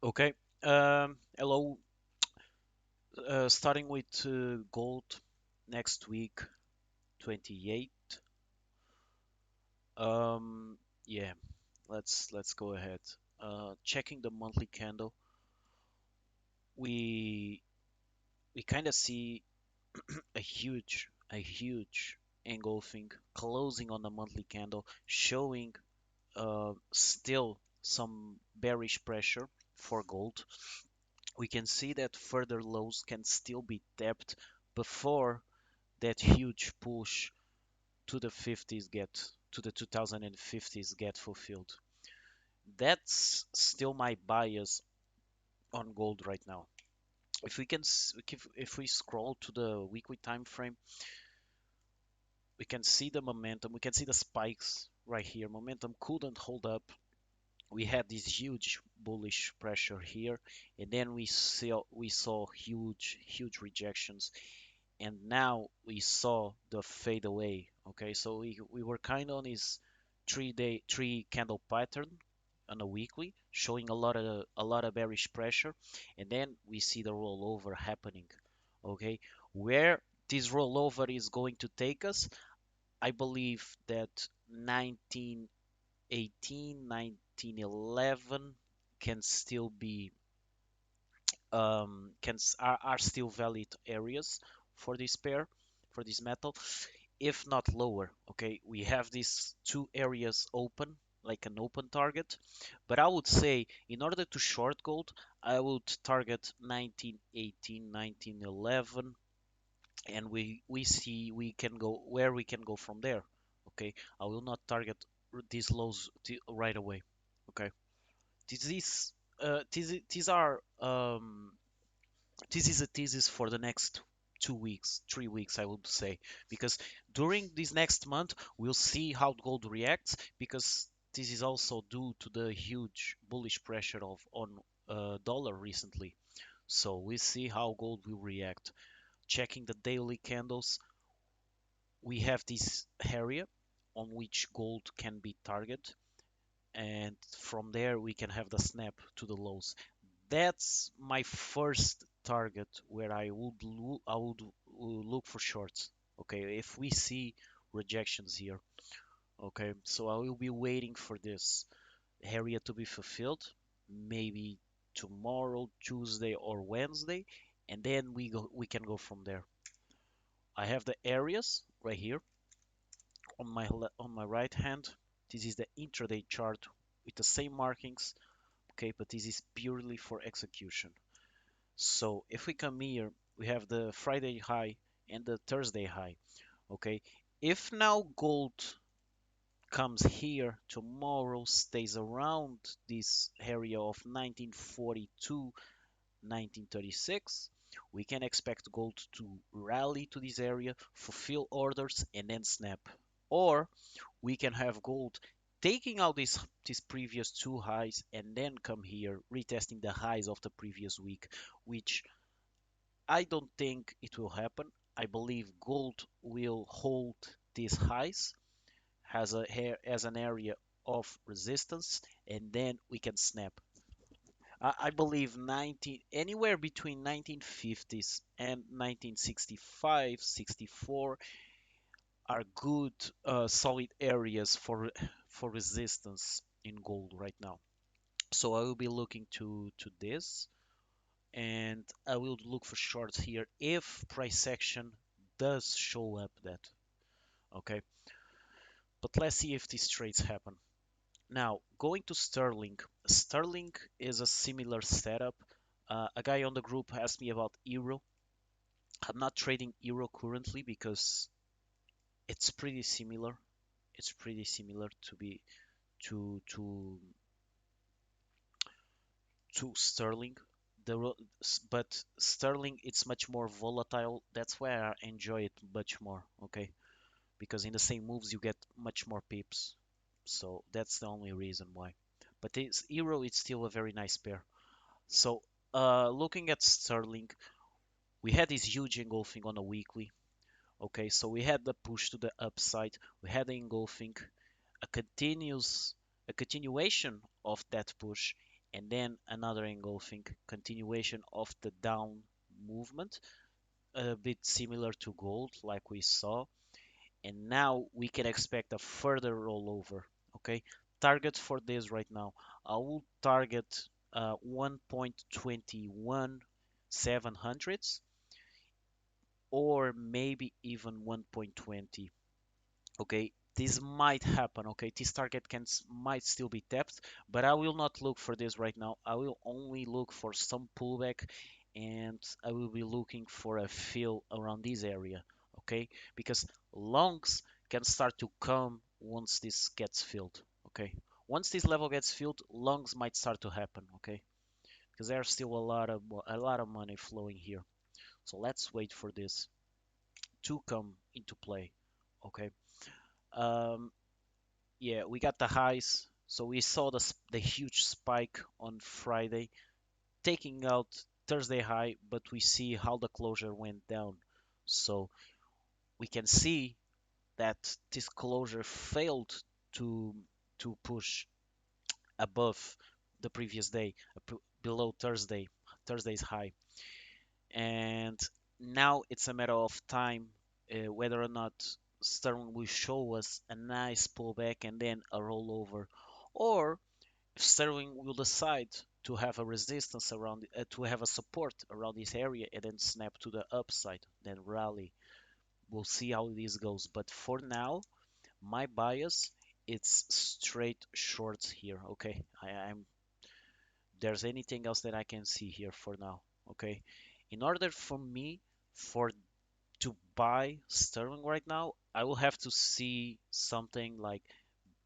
Okay. Hello. Starting with gold next week, 28. Um, yeah, let's go ahead. Checking the monthly candle, we we kind of see a huge engulfing closing on the monthly candle, showing still some bearish pressure for gold. We can see that further lows can still be tapped before that huge push to the 50s get to the 2050s get fulfilled. That's still my bias on gold right now. If we can if we scroll to the weekly time frame, we can see the momentum, we can see the spikes right here. Momentum couldn't hold up. We had this huge bullish pressure here, and then we saw huge rejections, and now we saw the fade away. Okay, so we were kind of on this three candle pattern on a weekly, showing a lot of bearish pressure, and then we see the rollover happening. Okay, where this rollover is going to take us, I believe that 1918, 1911 can still be are still valid areas for this pair, for this metal, if not lower. Okay, we have these two areas open, like an open target, but I would say in order to short gold, I would target 1918, 1911, and we see we can go where we can go from there. Okay, I will not target these lows right away. Okay, these are this is a thesis for the next 2 weeks, 3 weeks, I would say, because during this next month, we'll see how gold reacts, because this is also due to the huge bullish pressure of on dollar recently. So we see how gold will react. Checking the daily candles, we have this area on which gold can be target, and from there we can have the snap to the lows. That's my first target where I would look for shorts. Okay, if we see rejections here. Okay, so I will be waiting for this area to be fulfilled, maybe tomorrow, Tuesday or Wednesday, and then we can go from there. I have the areas right here on my right hand. This is the intraday chart with the same markings. Okay, but this is purely for execution. So if we come here, we have the Friday high and the Thursday high. Okay, if now gold comes here tomorrow, stays around this area of 1942, 1936, we can expect gold to rally to this area, fulfill orders, and then snap. Or we can have gold taking out these previous two highs and then come here retesting the highs of the previous week, which I don't think it will happen. I believe gold will hold these highs as an area of resistance, and then we can snap. I believe 19 anywhere between 1950s and 1965, 64 are good solid areas for resistance in gold right now. So I will be looking to this, and I will look for shorts here if price action does show up that. Okay, but let's see if these trades happen. Now, going to Sterling. Sterling is a similar setup. A guy on the group asked me about Euro. I'm not trading Euro currently because it's pretty similar. It's pretty similar to be to sterling. But sterling it's much more volatile. That's why I enjoy it much more. Okay, because in the same moves you get much more pips. So that's the only reason why. But this euro it's still a very nice pair. So looking at sterling, we had this huge engulfing on a weekly. Okay, so we had the push to the upside. We had the engulfing, a continuous a continuation of that push, and then another engulfing continuation of the down movement, a bit similar to gold, like we saw. And now we can expect a further rollover. Okay, target for this right now, I will target 1.21 700s, or maybe even 1.20. Okay, this might happen. Okay, this target might still be tapped, but I will not look for this right now. I will only look for some pullback, and I will be looking for a fill around this area. Okay, because longs can start to come once this gets filled. Okay, once this level gets filled, longs might start to happen. Okay, because there's still a lot of money flowing here. So let's wait for this to come into play. Okay. Um, Yeah, we got the highs. So we saw the huge spike on Friday, taking out Thursday high, but we see how the closure went down. So we can see that this closure failed to push above the previous day, below Thursday's high. And now it's a matter of time whether or not Sterling will show us a nice pullback and then a rollover, or if Sterling will decide to have a resistance around, to have a support around this area and then snap to the upside, then rally. We'll see how this goes. But for now, my bias, it's straight shorts here. Okay, I'm there's anything else that I can see here for now. Okay, in order for me for to buy Sterling right now, I will have to see something like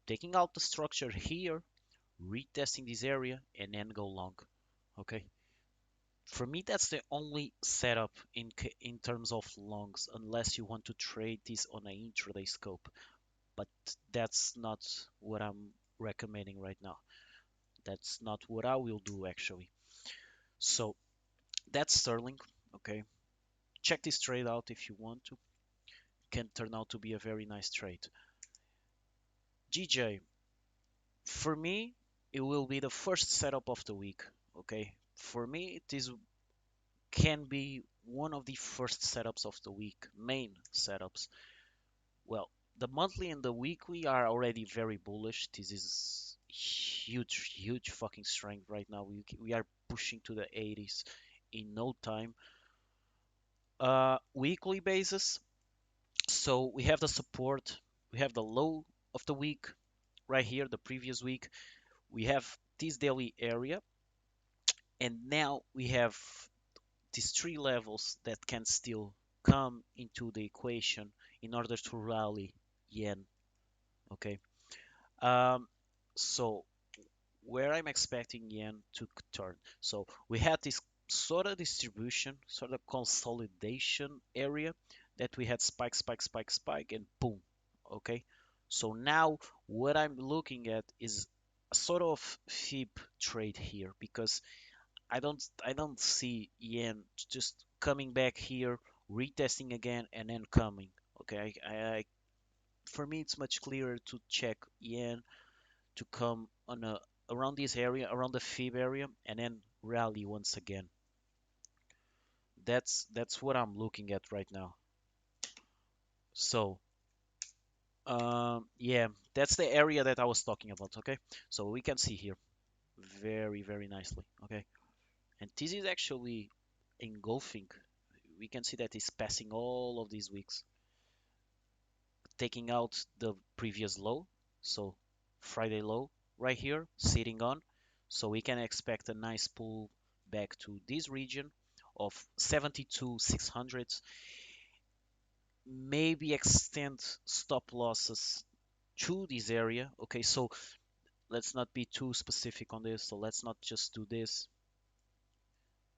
taking out the structure here, retesting this area, and then go long. Okay. For me, that's the only setup in terms of longs, unless you want to trade this on an intraday scope. But that's not what I'm recommending right now. That's not what I will do actually. So that's Sterling. Okay. Check this trade out if you want to. Can turn out to be a very nice trade. GJ, for me, it will be the first setup of the week. Okay. For me, it is can be one of the first setups of the week, main setups. Well, the monthly and the weekly are already very bullish. This is huge, huge fucking strength right now. We are pushing to the 80s in no time. Weekly basis. So we have the support, we have the low of the week right here, the previous week. We have this daily area, and now we have these three levels that can still come into the equation in order to rally yen. Okay. Um, so where I'm expecting yen to turn. So we had this sort of distribution, sort of consolidation area that we had spike, spike, spike, spike, and boom. Okay. So now what I'm looking at is a sort of fib trade here, because I don't see yen just coming back here, retesting again, and then coming. Okay, for me it's much clearer to check yen to come on a around this area, around the fib area, and then rally once again. That's what I'm looking at right now. So yeah, that's the area that I was talking about. Okay, so we can see here very very nicely. Okay, and this is actually engulfing. We can see that it's passing all of these weeks, taking out the previous low. So Friday low right here, sitting on. So we can expect a nice pull back to this region of 72 600s. Maybe extend stop losses to this area. Okay, so let's not be too specific on this. So let's not just do this,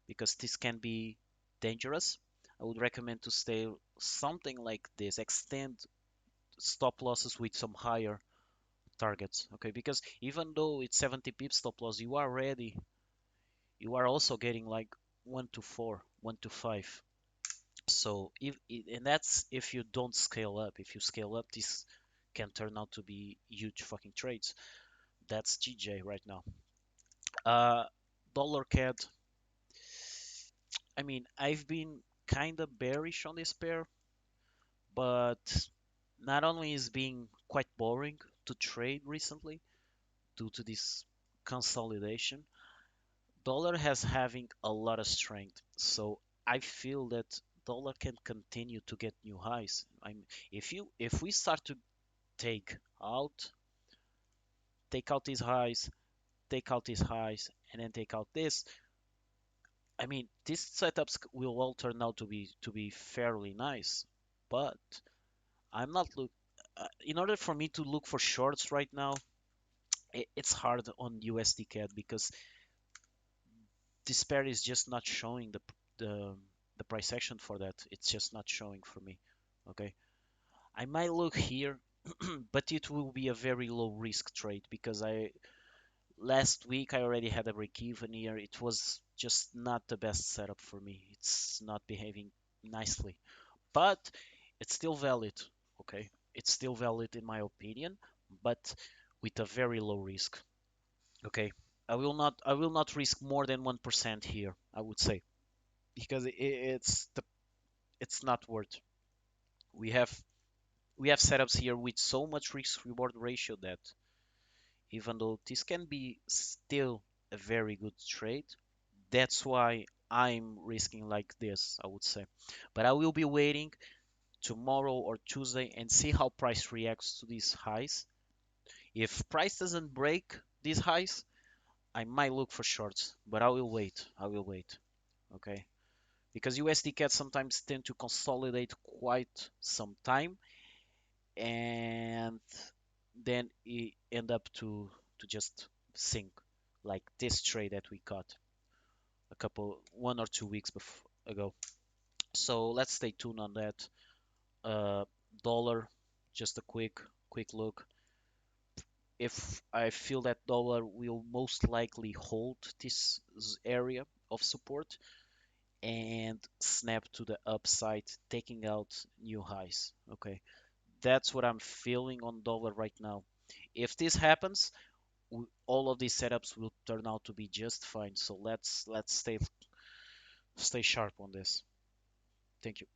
because this can be dangerous. I would recommend to stay something like this, extend stop losses with some higher targets. Okay, because even though it's 70 pips stop loss, you are also getting like 1 to 4, 1 to 5. So and that's if you don't scale up. If you scale up, this can turn out to be huge fucking trades. That's GJ right now. Uh, dollar CAD. I mean, I've been kind of bearish on this pair, but not only is being quite boring to trade recently due to this consolidation, dollar has having a lot of strength. So I feel that dollar can continue to get new highs. If we start to take out take out these highs, take out these highs, and then take out this, I mean, these setups will all turn out to be fairly nice. But I'm not look. In order for me to look for shorts right now, it's hard on USDCAD because this pair is just not showing the the price action for that. It's just not showing for me. Okay, I might look here, but it will be a very low risk trade because I last week I already had a break even here. It was just not the best setup for me. It's not behaving nicely, but it's still valid. Okay, it's still valid in my opinion, but with a very low risk. Okay, I will not risk more than 1% here, I would say, because it's not worth. We have we have setups here with so much risk reward ratio that even though this can be still a very good trade, that's why I'm risking like this, I would say. But I will be waiting tomorrow or Tuesday and see how price reacts to these highs. If price doesn't break these highs, I might look for shorts, but I will wait. I will wait. Okay. Because USD cats sometimes tend to consolidate quite some time and then it end up to just sink like this trade that we caught a couple 1 or 2 weeks ago. So let's stay tuned on that. Uh, dollar, just a quick look. If I feel that dollar will most likely hold this area of support and snap to the upside, taking out new highs. Okay, that's what I'm feeling on dollar right now. If this happens, all of these setups will turn out to be just fine. So let's stay sharp on this. Thank you.